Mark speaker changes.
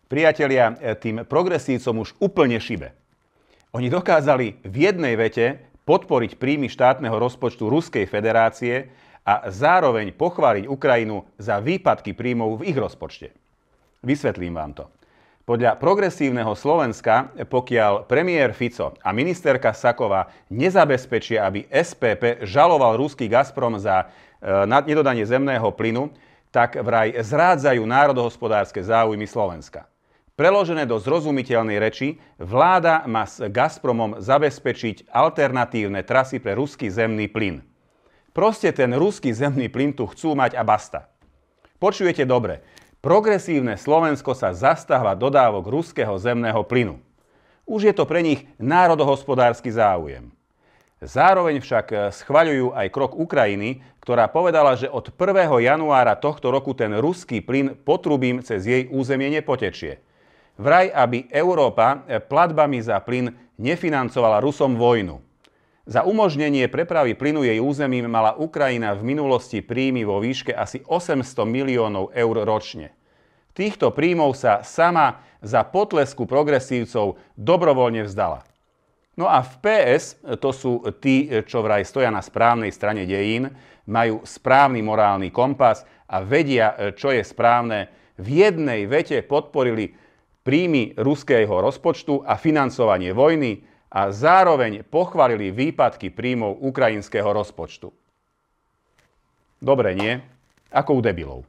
Speaker 1: Priatelia, tým progresívcom už úplne šibe. Oni dokázali v jednej vete podporiť príjmy štátneho rozpočtu Ruskej federácie a zároveň pochváliť Ukrajinu za výpadky príjmov v ich rozpočte. Vysvetlím vám to. Podľa progresívneho Slovenska, pokiaľ premiér Fico a ministerka Saková nezabezpečia, aby SPP žaloval ruský Gazprom za nedodanie zemného plynu, tak vraj zrádzajú národohospodárske záujmy Slovenska. Preložené do zrozumiteľnej reči, vláda má s Gazpromom zabezpečiť alternatívne trasy pre ruský zemný plyn. Proste ten ruský zemný plyn tu chcú mať a basta. Počujete dobre, progresívne Slovensko sa zastáva dodávok ruského zemného plynu. Už je to pre nich národohospodársky záujem. Zároveň však schvaľujú aj krok Ukrajiny, ktorá povedala, že od 1. januára tohto roku ten ruský plyn potrubím cez jej územie nepotečie. Vraj, aby Európa platbami za plyn nefinancovala Rusom vojnu. Za umožnenie prepravy plynu jej územím mala Ukrajina v minulosti príjmy vo výške asi 800 miliónov eur ročne. Týchto príjmov sa sama za potlesku progresívcov dobrovoľne vzdala. No a v PS, to sú tí, čo vraj stoja na správnej strane dejín, majú správny morálny kompas a vedia, čo je správne, v jednej vete podporili príjmy ruského rozpočtu a financovanie vojny a zároveň pochválili výpadky príjmov ukrajinského rozpočtu. Dobre, nie? Ako u debilov.